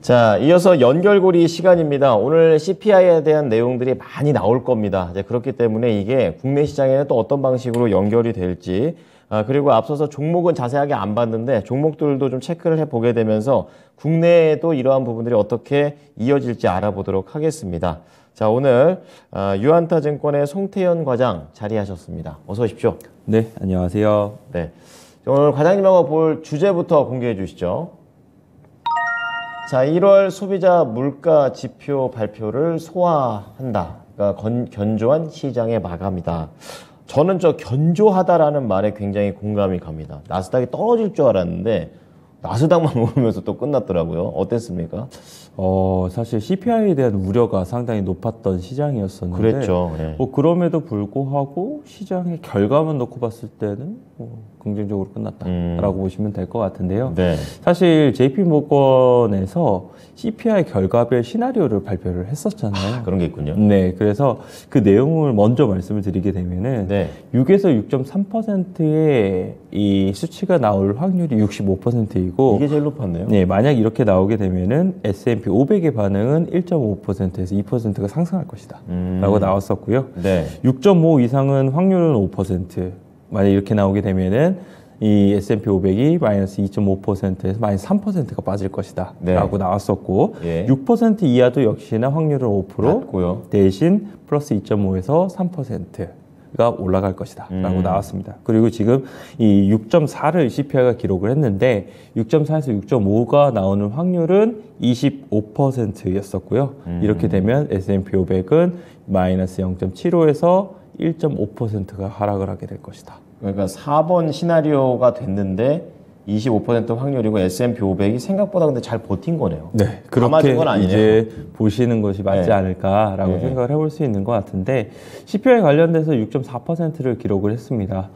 자, 이어서 연결고리 시간입니다. 오늘 CPI에 대한 내용들이 많이 나올 겁니다. 그렇기 때문에 이게 국내 시장에는 또 어떤 방식으로 연결이 될지, 그리고 앞서서 종목은 자세하게 안 봤는데 종목들도 좀 체크를 해보게 되면서 국내에도 이러한 부분들이 어떻게 이어질지 알아보도록 하겠습니다. 자, 오늘 유한타증권의 송태현 과장 자리하셨습니다. 어서 오십시오. 네, 안녕하세요. 네, 오늘 과장님하고 볼 주제부터 공개해 주시죠. 자, 1월 소비자 물가 지표 발표를 소화한다. 그러니까 견조한 시장의 마감이다. 저는 저 견조하다라는 말에 굉장히 공감이 갑니다. 나스닥이 떨어질 줄 알았는데 나스닥만 오르면서 또 끝났더라고요. 어땠습니까? 사실 CPI에 대한 우려가 상당히 높았던 시장이었었는데, 그랬죠. 네. 그럼에도 불구하고 시장의 결과만 놓고 봤을 때는 긍정적으로 끝났다라고 보시면 될 것 같은데요. 네. 사실 JP모건에서 CPI 결과별 시나리오를 발표를 했었잖아요. 그런 게 있군요. 네, 그래서 그 내용을 먼저 말씀을 드리게 되면은 네. 6에서 6.3%의 이 수치가 나올 확률이 65%이고 이게 제일 높았네요. 네, 만약 이렇게 나오게 되면은 S&P 500의 반응은 1.5%에서 2%가 상승할 것이다 라고 나왔었고요. 네. 6.5 이상은 확률은 5%. 만약 이렇게 나오게 되면은 이 S&P 500이 마이너스 2.5%에서 마이너스 3%가 빠질 것이다 라고 나왔었고, 예. 6% 이하도 역시나 확률은 5%, 낮고요. 대신 플러스 2.5에서 3%가 올라갈 것이다 라고 나왔습니다. 그리고 지금 이 6.4를 CPI가 기록을 했는데 6.4에서 6.5가 나오는 확률은 25%였었고요. 이렇게 되면 S&P 500은 마이너스 0.75에서 1.5%가 하락을 하게 될 것이다. 그러니까 4번 시나리오가 됐는데 25% 확률이고 S&P 500이 생각보다 근데 잘 버틴 거네요. 네, 그렇게 그렇게 이제 보시는 것이 맞지 않을까라고 생각을 해볼 수 있는 것 같은데, CPI 관련돼서 6.4%를 기록을 했습니다.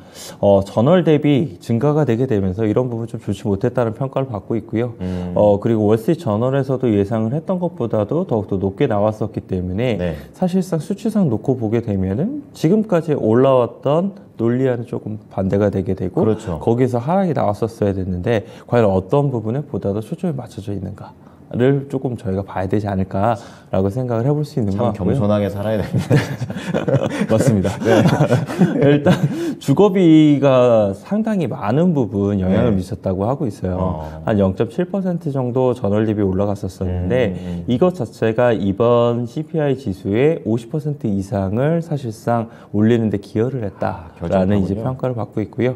전월 대비 증가가 되게 되면서 이런 부분 좀 좋지 못했다는 평가를 받고 있고요. 그리고 월스트리트 저널에서도 예상을 했던 것보다도 더욱더 높게 나왔었기 때문에 사실상 수치상 놓고 보게 되면은 지금까지 올라왔던 논리와는 조금 반대가 되게 되고, 그렇죠. 거기서 하락이 나왔었어야 됐는데 과연 어떤 부분에 보다도 초점이 맞춰져 있는가를 조금 저희가 봐야 되지 않을까라고 생각을 해볼 수 있는 것 같고요. 겸손하게 살아야 됩니다. 맞습니다. 일단 주거비가 상당히 많은 부분 영향을 미쳤다고 하고 있어요. 한 0.7% 정도 전월 대비 올라갔었었는데 이것 자체가 이번 CPI 지수의 50% 이상을 사실상 올리는 데 기여를 했다라는 이제 평가를 받고 있고요.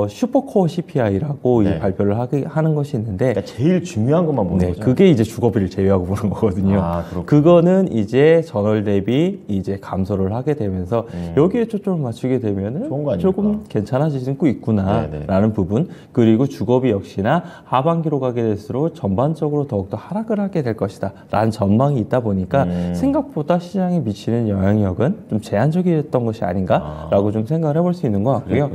슈퍼코어 CPI라고 이 발표를 하는 것이 있는데, 그러니까 제일 중요한 것만 보는 거죠. 그게 이제 주거비를 제외하고 보는 거거든요. 그거는 이제 전월 대비 이제 감소를 하게 되면서 여기에 초점을 맞추게 되면은 조금 괜찮아지고 있구나라는 부분, 그리고 주거비 역시나 하반기로 가게 될수록 전반적으로 더욱더 하락을 하게 될 것이다 라는 전망이 있다 보니까 생각보다 시장에 미치는 영향력은 좀 제한적이었던 것이 아닌가라고 좀 생각을 해볼 수 있는 것 같고요.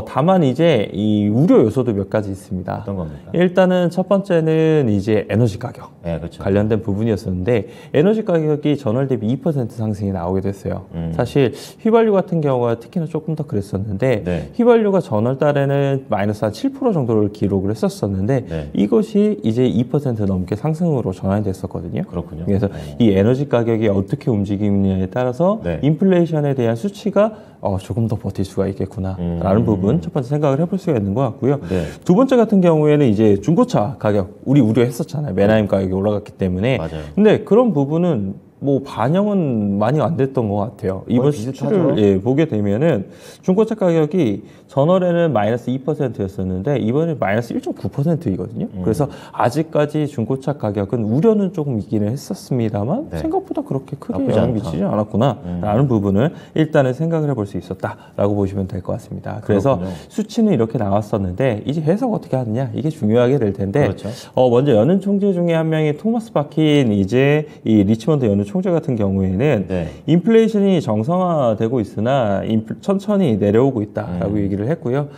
다만 이제 이 우려 요소도 몇 가지 있습니다. 어떤 겁니까? 일단은 첫 번째는 이제 에너지 가격 그렇죠. 관련된 부분이었었는데, 에너지 가격이 전월 대비 2% 상승이 나오게 됐어요. 사실 휘발유 같은 경우가 특히나 조금 더 그랬었는데 휘발유가 전월 달에는 마이너스 한 7% 정도를 기록을 했었었는데 이것이 이제 2% 넘게 상승으로 전환이 됐었거든요. 그렇군요. 그래서 이 에너지 가격이 어떻게 움직이느냐에 따라서 인플레이션에 대한 수치가 조금 더 버틸 수가 있겠구나 라는 부분 첫 번째 생각을 해볼 수가 있는 것 같고요. 두 번째 같은 경우에는 이제 중고차 가격, 우리 우려했었잖아요. 맨하임 가격이 올라갔기 때문에. 근데 그런 부분은 뭐 반영은 많이 안 됐던 것 같아요. 이번 수치를 보게 되면은 중고차 가격이 전월에는 마이너스 2%였었는데 이번에 마이너스 1.9%이거든요. 그래서 아직까지 중고차 가격은 우려는 조금 있기는 했었습니다만 생각보다 그렇게 크게 영향을 미치지 않았구나라는 부분을 일단은 생각을 해볼 수 있었다라고 보시면 될 것 같습니다. 그래서 수치는 이렇게 나왔었는데 이제 해석 어떻게 하느냐, 이게 중요하게 될 텐데, 먼저 연은 총재 중에 한 명이 토마스 바킨 이제 이 리치먼드 연은 총재 같은 경우에는 인플레이션이 정상화되고 있으나 천천히 내려오고 있다라고 얘기를 했고요.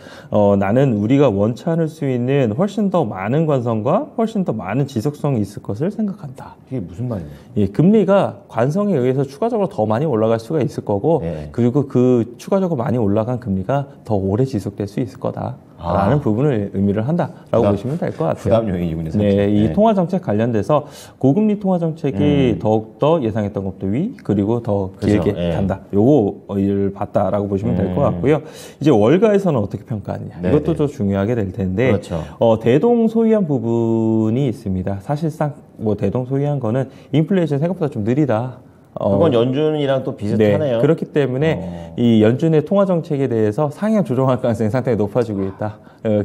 나는 우리가 원치 않을 수 있는 훨씬 더 많은 관성과 훨씬 더 많은 지속성이 있을 것을 생각한다. 이게 무슨 말이에요? 금리가 관성에 의해서 추가적으로 더 많이 올라갈 수가 있을 거고, 그리고 그 추가적으로 많이 올라간 금리가 더 오래 지속될 수 있을 거다. 라는 부분을 의미를 한다라고 보시면 될 것 같아요. 부담 요인이군요. 네, 이 통화 정책 관련돼서 고금리 통화 정책이 더욱더 예상했던 것도 위, 그리고 더 길게 간다. 요거를 봤다라고 보시면 될 것 같고요. 이제 월가에서는 어떻게 평가하느냐. 이것도 좀 중요하게 될 텐데, 그렇죠. 대동소이한 부분이 있습니다. 사실상 뭐 대동소이한 거는 인플레이션 생각보다 좀 느리다. 그건 연준이랑 또 비슷하네요. 네, 그렇기 때문에 이 연준의 통화 정책에 대해서 상향 조정할 가능성이 상당히 높아지고 있다.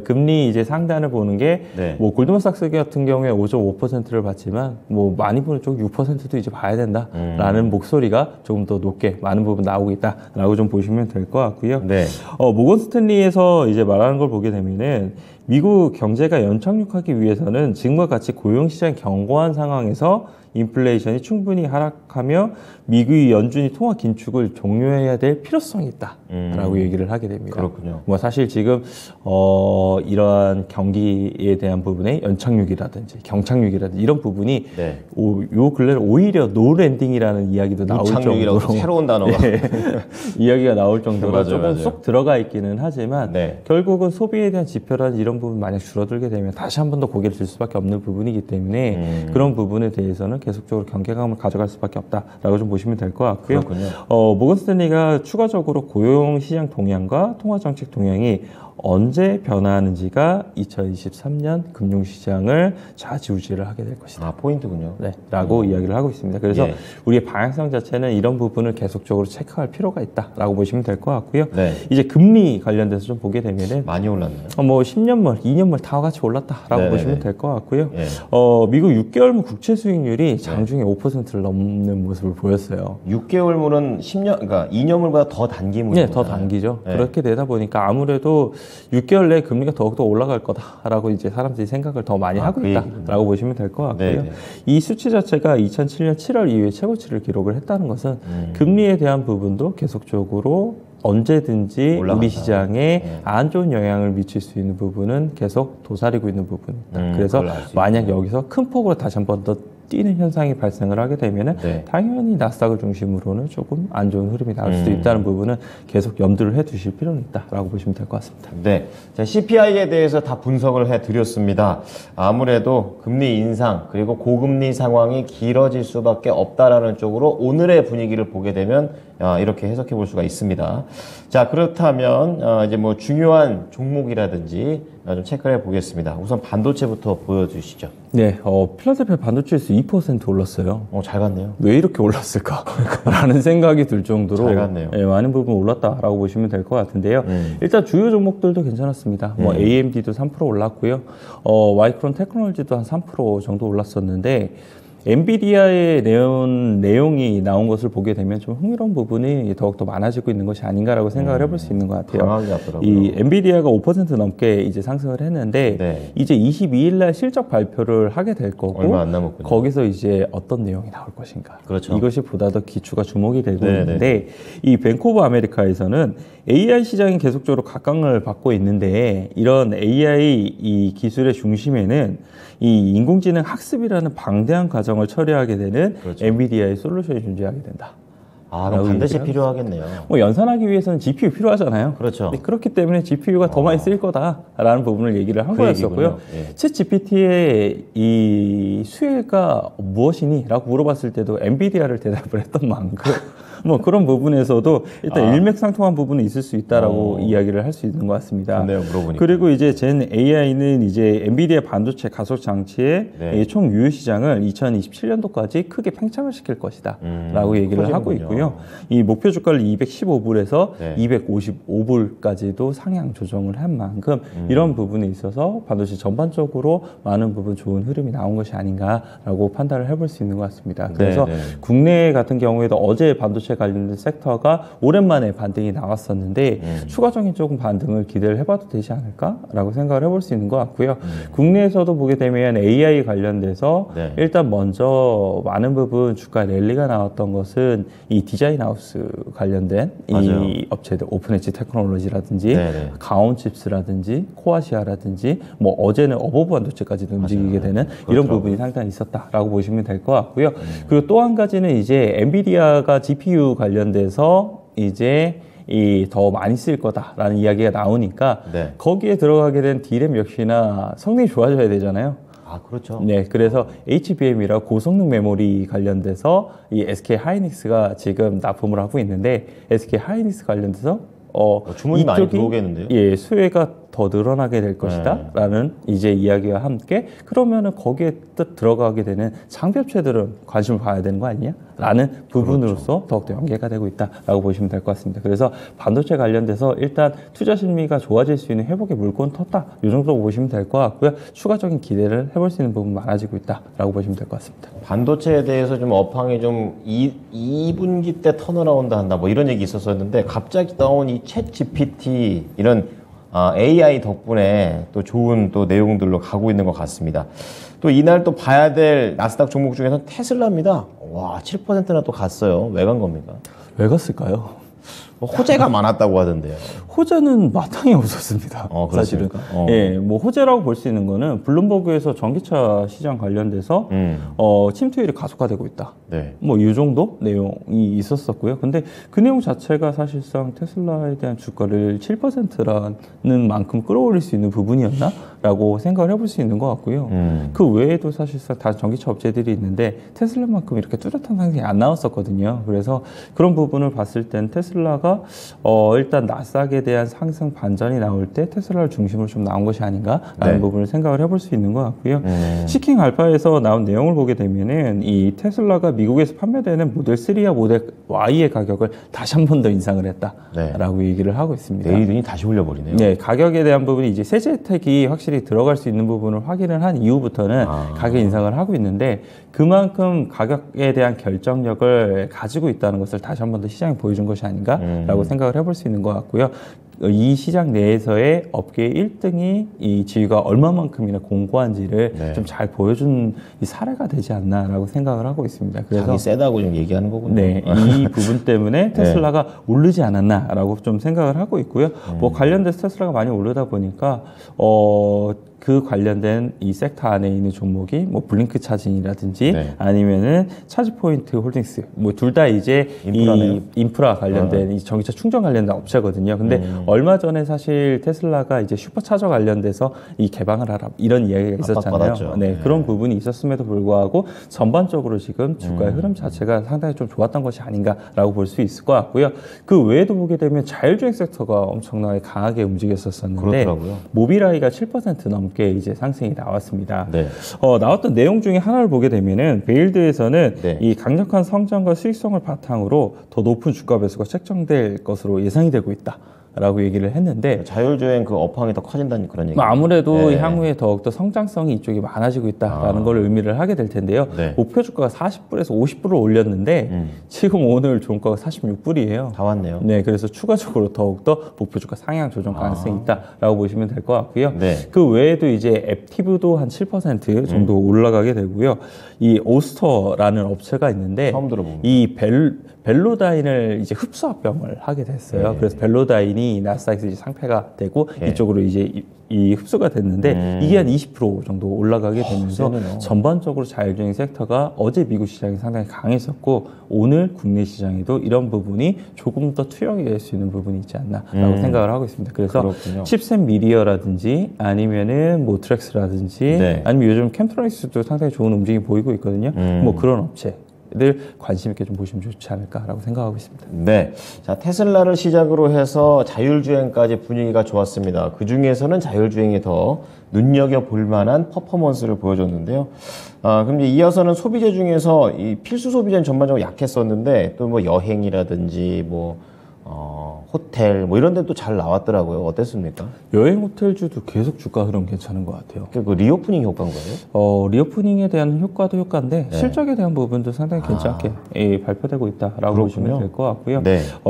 금리 이제 상단을 보는 게 뭐 골드만삭스 같은 경우에 5.5%를 봤지만 뭐 많이 보는 쪽 6%도 이제 봐야 된다라는 목소리가 조금 더 높게 많은 부분 나오고 있다라고 좀 보시면 될 것 같고요. 네. 모건 스탠리에서 이제 말하는 걸 보게 되면은 미국 경제가 연착륙하기 위해서는 지금과 같이 고용시장이 견고한 상황에서 인플레이션이 충분히 하락하며 미국의 연준이 통화 긴축을 종료해야 될 필요성이 있다라고 얘기를 하게 됩니다. 그렇군요. 뭐 사실 지금 이러한 경기에 대한 부분의 연착륙이라든지 경착륙이라든지 이런 부분이 요 근래는 오히려 노랜딩이라는 이야기도 나올 정도로 새로운 단어가 이야기가 나올 정도로 조금 쏙 들어가 있기는 하지만 결국은 소비에 대한 지표라는 이런 부분 만약 줄어들게 되면 다시 한 번 더 고개를 들 수밖에 없는 부분이기 때문에 그런 부분에 대해서는 계속적으로 경계감을 가져갈 수밖에 없다라고 좀 보시면 될 것 같고요. 모건 스탠리가 추가적으로 고용 시장 동향과 통화 정책 동향이 언제 변화하는지가 2023년 금융시장을 좌지우지를 하게 될 것이다. 포인트군요. 네, 라고 이야기를 하고 있습니다. 그래서 우리의 방향성 자체는 이런 부분을 계속적으로 체크할 필요가 있다라고 보시면 될 것 같고요. 이제 금리 관련돼서 좀 보게 되면은 많이 올랐나요? 뭐 10년물, 2년물 다 같이 올랐다라고 보시면 될 것 같고요. 미국 6개월물 국채 수익률이 장중에 5%를 넘는 모습을 보였어요. 6개월물은 10년, 그러니까 2년물보다 더 단기물이죠. 네, 더 단기죠. 그렇게 되다 보니까 아무래도 6개월 내에 금리가 더욱더 올라갈 거다라고 이제 사람들이 생각을 더 많이 하고 있다라고 보시면 될 것 같고요. 이 수치 자체가 2007년 7월 이후에 최고치를 기록을 했다는 것은 금리에 대한 부분도 계속적으로 언제든지 올라간다. 우리 시장에 안 좋은 영향을 미칠 수 있는 부분은 계속 도사리고 있는 부분이다. 그래서 만약 여기서 큰 폭으로 다시 한 번 더 뛰는 현상이 발생을 하게 되면은 당연히 나스닥을 중심으로는 조금 안 좋은 흐름이 나올 수도 있다는 부분은 계속 염두를 해 두실 필요는 있다라고 보시면 될 것 같습니다. 네. 자, CPI에 대해서 다 분석을 해 드렸습니다. 아무래도 금리 인상 그리고 고금리 상황이 길어질 수밖에 없다라는 쪽으로 오늘의 분위기를 보게 되면 이렇게 해석해 볼 수가 있습니다. 자, 그렇다면 이제 뭐 중요한 종목이라든지 좀 체크를 해 보겠습니다. 우선 반도체부터 보여주시죠. 네, 필라델피아 반도체에서 2% 올랐어요. 잘 갔네요. 왜 이렇게 올랐을까? 라는 생각이 들 정도로 잘 갔네요. 많은 부분 올랐다라고 보시면 될 것 같은데요. 일단 주요 종목들도 괜찮았습니다. 뭐 AMD도 3% 올랐고요. 마이크론 테크놀로지도 한 3% 정도 올랐었는데 엔비디아의 내용이 나온 것을 보게 되면 좀 흥미로운 부분이 더욱더 많아지고 있는 것이 아닌가라고 생각을 해볼 수 있는 것 같아요. 강하게 갔더라고요. 이 엔비디아가 5% 넘게 이제 상승을 했는데 이제 22일 날 실적 발표를 하게 될 거고 얼마 안 남았군요. 거기서 이제 어떤 내용이 나올 것인가. 그렇죠. 이것이 보다 더 기초가 주목이 되고 있는데 이 뱅크 오브 아메리카에서는 AI 시장이 계속적으로 각광을 받고 있는데 이런 AI 이 기술의 중심에는 이 인공지능 학습이라는 방대한 과정을 처리하게 되는 엔비디아의 솔루션이 존재하게 된다. 그럼 반드시 필요하겠네요. 뭐 연산하기 위해서는 GPU 필요하잖아요. 그렇죠. 그렇기 때문에 GPU가 더 많이 쓰일 거다라는 부분을 얘기를 한 거였었고요. 챗 GPT의 이 수혜가 무엇이니? 라고 물어봤을 때도 엔비디아를 대답을 했던 만큼 뭐 그런 부분에서도 일단 일맥상통한 부분이 있을 수 있다라고 이야기를 할 수 있는 것 같습니다. 물어보니까. 그리고 이제 젠 AI는 이제 엔비디아 반도체 가속 장치의 총 유효 시장을 2027년도까지 크게 팽창을 시킬 것이다라고 얘기를 하고 있고요. 이 목표 주가를 215불에서 255불까지도 상향 조정을 한 만큼 이런 부분에 있어서 반도체 전반적으로 많은 부분 좋은 흐름이 나온 것이 아닌가라고 판단을 해볼 수 있는 것 같습니다. 그래서 국내 같은 경우에도 어제 반도체 관련된 섹터가 오랜만에 반등이 나왔었는데 추가적인 조금 반등을 기대를 해봐도 되지 않을까라고 생각을 해볼 수 있는 것 같고요. 국내에서도 보게 되면 AI 관련돼서 일단 먼저 많은 부분 주가 랠리가 나왔던 것은 이 디자인 하우스 관련된 이 업체들 오픈엣지 테크놀로지라든지 가온칩스라든지 코아시아라든지 뭐 어제는 어버브 반도체까지도 움직이게 되는 이런 부분이 상당히 있었다라고 보시면 될 것 같고요. 그리고 또 한 가지는 이제 엔비디아가 GPU 관련돼서 이제 더 많이 쓰일 거다라는 이야기가 나오니까 네. 거기에 들어가게 된 D램 역시나 성능이 좋아져야 되잖아요. 아, 그렇죠. 네, 그래서 HBM이라 고성능 메모리 관련돼서 이 SK 하이닉스가 지금 납품을 하고 있는데 SK 하이닉스 관련돼서 주문이 많이 들어오겠는데요? 예, 수혜가 더 늘어나게 될 것이다 라는 이제 이야기와 함께 그러면은 거기에 뜻 들어가게 되는 장비업체들은 관심을 봐야 되는 거 아니냐? 라는 부분으로서 그렇죠. 더욱더 연계가 되고 있다라고 보시면 될 것 같습니다. 그래서 반도체 관련돼서 일단 투자 심리가 좋아질 수 있는 회복의 물꼬는 텄다. 이 정도 보시면 될 것 같고요. 추가적인 기대를 해볼 수 있는 부분 많아지고 있다라고 보시면 될 것 같습니다. 반도체에 대해서 좀 업황이 좀 2분기 때 턴어라운드 한다 뭐 이런 얘기 있었었는데 갑자기 나온 이 챗 GPT 이런 AI 덕분에 또 좋은 또 내용들로 가고 있는 것 같습니다. 또 이날 또 봐야 될 나스닥 종목 중에서 테슬라입니다. 와, 7%나 또 갔어요. 왜 간 겁니까? 왜 갔을까요? 호재가 많았다고 하던데요. 호재는 마땅히 없었습니다. 사실은. 예, 뭐 호재라고 볼 수 있는 거는 블룸버그에서 전기차 시장 관련돼서 침투율이 가속화되고 있다. 네. 뭐 이 정도 내용이 있었었고요. 근데 그 내용 자체가 사실상 테슬라에 대한 주가를 7%라는 만큼 끌어올릴 수 있는 부분이었나라고 생각을 해볼 수 있는 것 같고요. 그 외에도 사실상 다 전기차 업체들이 있는데 테슬라만큼 이렇게 뚜렷한 상승이 안 나왔었거든요. 그래서 그런 부분을 봤을 땐 테슬라가 일단 나스닥에 대한 상승 반전이 나올 때 테슬라를 중심으로 좀 나온 것이 아닌가라는 부분을 생각을 해볼 수 있는 것 같고요. 시킹 알파에서 나온 내용을 보게 되면은 이 테슬라가 미국에서 판매되는 모델 3와 모델 Y의 가격을 다시 한 번 더 인상을 했다라고 얘기를 하고 있습니다. 내일이 다시 올려버리네요. 네, 가격에 대한 부분이 이제 세제 혜택이 확실히 들어갈 수 있는 부분을 확인을 한 이후부터는 가격 인상을 하고 있는데 그만큼 가격에 대한 결정력을 가지고 있다는 것을 다시 한 번 더 시장에 보여준 것이 아닌가라고 생각을 해볼 수 있는 것 같고요. 이 시장 내에서의 업계 1등이 이 지위가 얼마만큼이나 공고한지를 좀 잘 보여준 이 사례가 되지 않나라고 생각을 하고 있습니다. 그래서 자기 세다고 좀 얘기하는 거군요. 네, 이 부분 때문에 테슬라가 오르지 않았나라고 좀 생각을 하고 있고요. 뭐 관련돼서 테슬라가 많이 오르다 보니까 그 관련된 이 섹터 안에 있는 종목이 뭐 블링크 차징이라든지 아니면은 차지포인트 홀딩스 뭐 둘 다 이제 인프라네요. 이 인프라 관련된 이 전기차 충전 관련된 업체거든요. 근데 얼마 전에 사실 테슬라가 이제 슈퍼차저 관련돼서 이 개방을 하라 이런 이야기가 있었잖아요. 네, 그런 부분이 있었음에도 불구하고 전반적으로 지금 주가의 흐름 자체가 상당히 좀 좋았던 것이 아닌가라고 볼 수 있을 것 같고요. 그 외에도 보게 되면 자율주행 섹터가 엄청나게 강하게 움직였었는데 그렇더라고요. 모빌아이가 7% 넘게 이제 상승이 나왔습니다. 나왔던 내용 중에 하나를 보게 되면은 베일드에서는 이 강력한 성장과 수익성을 바탕으로 더 높은 주가 배수가 책정될 것으로 예상이 되고 있다. 라고 얘기를 했는데 자율주행 그 업황이 더 커진다는 그런 얘기. 아무래도 향후에 더욱더 성장성이 이쪽이 많아지고 있다라는 걸 의미를 하게 될 텐데요. 목표 주가가 40불에서 50불을 올렸는데 지금 오늘 종가가 46불이에요. 다 왔네요. 네, 그래서 추가적으로 더욱더 목표 주가 상향 조정 가능성이 있다라고 보시면 될 것 같고요. 그 외에도 이제 앱티브도 한 7% 정도 올라가게 되고요. 이 오스터라는 업체가 있는데 처음 들어봅니다. 이 벨로다인을 이제 흡수 합병을 하게 됐어요. 그래서 벨로다인이 나스닥에서 이제 상폐가 되고 이쪽으로 이제 이 흡수가 됐는데 이게 한 20% 정도 올라가게 되면서 전반적으로 자율주행 섹터가 어제 미국 시장이 상당히 강했었고 오늘 국내 시장에도 이런 부분이 조금 더 투영이 될 수 있는 부분이 있지 않나라고 생각을 하고 있습니다. 그래서 그렇군요. 칩셋 미디어라든지 아니면은 모트렉스라든지 아니면 요즘 캠트로닉스도 상당히 좋은 움직임이 보이고 있거든요. 뭐 그런 업체. 늘 관심 있게 좀 보시면 좋지 않을까라고 생각하고 있습니다. 네, 자 테슬라를 시작으로 해서 자율주행까지 분위기가 좋았습니다. 그 중에서는 자율주행이 더 눈여겨 볼 만한 퍼포먼스를 보여줬는데요. 그럼 이제 이어서는 소비재 중에서 이 필수 소비재는 전반적으로 약했었는데 또 뭐 여행이라든지 뭐 호텔 뭐 이런 데도 잘 나왔더라고요. 어땠습니까? 여행 호텔주도 계속 주가 흐름 괜찮은 것 같아요. 그 리오프닝 효과인 거예요? 리오프닝에 대한 효과도 효과인데 실적에 대한 부분도 상당히 괜찮게 발표되고 있다라고 보시면 될 것 같고요.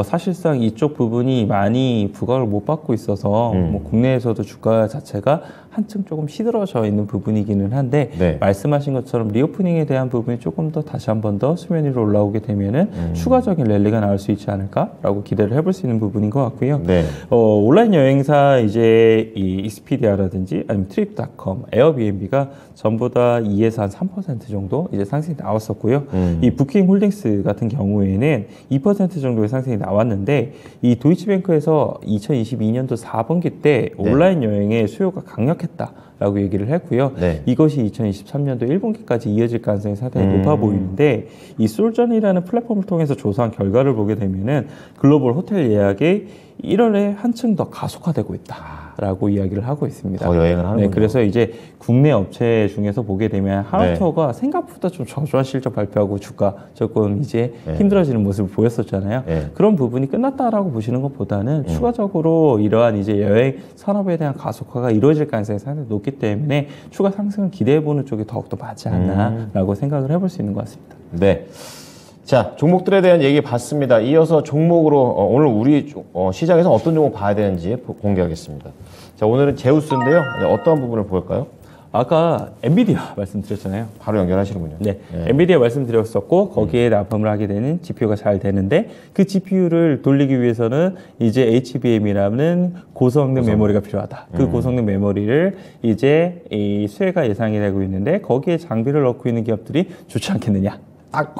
사실상 이쪽 부분이 많이 부각을 못 받고 있어서 뭐 국내에서도 주가 자체가 한층 조금 시들어져 있는 부분이기는 한데 말씀하신 것처럼 리오프닝에 대한 부분이 조금 더 다시 한 번 더 수면 위로 올라오게 되면은 추가적인 랠리가 나올 수 있지 않을까라고 기대를 이야기를 해볼 수 있는 부분인 것 같고요. 네. 온라인 여행사 이제 이 익스피디아라든지 아니면 트립닷컴, 에어비앤비가 전부 다 2에서 한 3% 정도 이제 상승이 나왔었고요. 이 부킹홀딩스 같은 경우에는 2% 정도의 상승이 나왔는데 이 도이치뱅크에서 2022년도 4분기 때 온라인 여행의 수요가 강력했다라고 얘기를 했고요. 네. 이것이 2023년도 1분기까지 이어질 가능성이 상당히 높아 보이는데 이 솔전이라는 플랫폼을 통해서 조사한 결과를 보게 되면은 글로벌 호텔 예약이 1월에 한층 더 가속화되고 있다라고 이야기를 하고 있습니다. 더 여행을 하는군요. 네, 그래서 이제 국내 업체 중에서 보게 되면 하나투어가 생각보다 좀 저조한 실적 발표하고 주가 조금 이제 힘들어지는 모습을 보였었잖아요. 그런 부분이 끝났다라고 보시는 것보다는 추가적으로 이러한 이제 여행 산업에 대한 가속화가 이루어질 가능성이 상당히 높기 때문에 추가 상승을 기대해보는 쪽이 더욱더 맞지 않나라고 생각을 해볼 수 있는 것 같습니다. 네. 자, 종목들에 대한 얘기 봤습니다. 이어서 종목으로 오늘 우리 시장에서 어떤 종목 봐야 되는지 공개하겠습니다. 자, 오늘은 제우스인데요. 어떠한 부분을 볼까요? 아까 엔비디아 말씀드렸잖아요. 바로 연결하시는군요. 네. 엔비디아 말씀드렸었고 거기에 납품을 하게 되는 GPU가 잘 되는데 그 GPU를 돌리기 위해서는 이제 HBM이라는 고성능 메모리가 필요하다. 그 고성능 메모리를 이제 이 수혜가 예상이 되고 있는데 거기에 장비를 넣고 있는 기업들이 좋지 않겠느냐.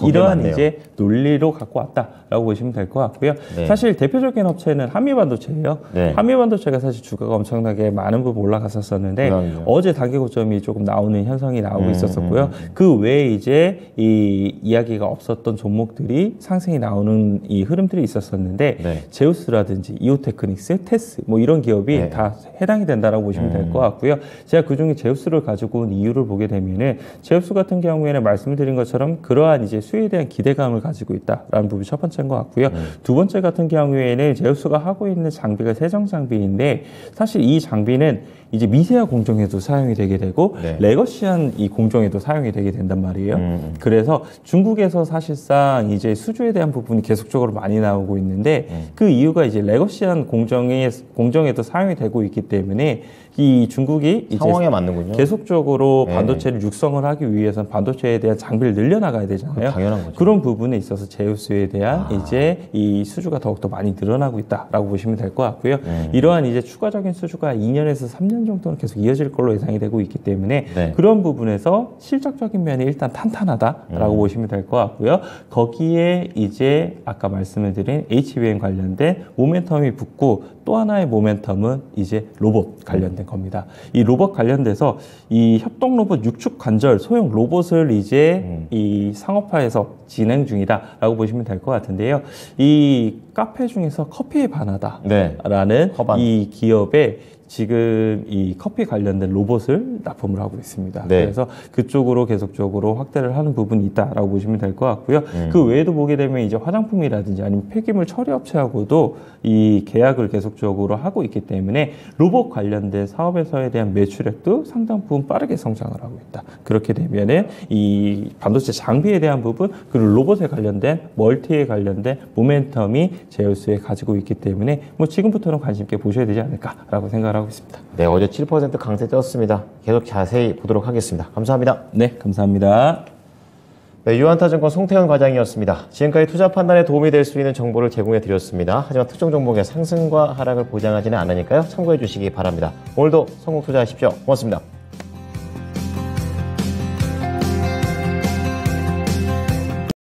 이러한 맞네요. 이제 논리로 갖고 왔다라고 보시면 될 것 같고요. 네. 사실 대표적인 업체는 한미반도체예요. 네. 한미반도체가 사실 주가가 엄청나게 많은 부분 올라갔었는데 어제 단기 고점이 조금 나오는 현상이 나오고 있었었고요. 그 외에 이제 이 이야기가 없었던 종목들이 상승이 나오는 이 흐름들이 있었었는데 제우스라든지 이오테크닉스, 테스 뭐 이런 기업이 다 해당이 된다라고 보시면 될 것 같고요. 제가 그중에 제우스를 가지고 온 이유를 보게 되면은 제우스 같은 경우에는 말씀을 드린 것처럼 그러한 이제 수요에 대한 기대감을 가지고 있다라는 부분이 첫 번째인 것 같고요. 두 번째 같은 경우에는 제우스가 하고 있는 장비가 세정 장비인데 사실 이 장비는 이제 미세화 공정에도 사용이 되게 되고 레거시한 이 공정에도 사용이 되게 된단 말이에요. 그래서 중국에서 사실상 이제 수주에 대한 부분이 계속적으로 많이 나오고 있는데 그 이유가 이제 레거시한 공정에도 사용이 되고 있기 때문에 이 중국이 이제 상황에 맞는군요. 계속적으로 반도체를 육성을 하기 위해서는 반도체에 대한 장비를 늘려나가야 되잖아요. 당연한 거죠. 그런 부분에 있어서 제우스에 대한 이제 이 수주가 더욱더 많이 늘어나고 있다라고 보시면 될 것 같고요. 이러한 이제 추가적인 수주가 2년에서 3년 정도는 계속 이어질 걸로 예상이 되고 있기 때문에 그런 부분에서 실적적인 면이 일단 탄탄하다라고 보시면 될 것 같고요. 거기에 이제 아까 말씀을 드린 HBM 관련된 모멘텀이 붙고 또 하나의 모멘텀은 이제 로봇 관련된 겁니다. 이 로봇 관련돼서 이 협동 로봇 육축 관절 소형 로봇을 이제 이 상업화해서 진행 중이다라고 보시면 될 것 같은데요. 이 카페 중에서 커피에 반하다라는 이 기업의 지금 이 커피 관련된 로봇을 납품을 하고 있습니다. 그래서 그쪽으로 계속적으로 확대를 하는 부분이 있다라고 보시면 될 것 같고요. 그 외에도 보게 되면 이제 화장품이라든지 아니면 폐기물 처리 업체하고도 이 계약을 계속적으로 하고 있기 때문에 로봇 관련된 사업에서에 대한 매출액도 상당 부분 빠르게 성장을 하고 있다. 그렇게 되면은 이 반도체 장비에 대한 부분 그리고 로봇에 관련된 멀티에 관련된 모멘텀이 제우스에 가지고 있기 때문에 뭐 지금부터는 관심 있게 보셔야 되지 않을까라고 생각을 하고 있습니다. 네, 어제 7% 강세 떴습니다. 계속 자세히 보도록 하겠습니다. 감사합니다. 네, 감사합니다. 네, 유한타증권 송태현 과장이었습니다. 지금까지 투자 판단에 도움이 될 수 있는 정보를 제공해 드렸습니다. 하지만 특정 종목의 상승과 하락을 보장하지는 않으니까요. 참고해 주시기 바랍니다. 오늘도 성공 투자하십시오. 고맙습니다.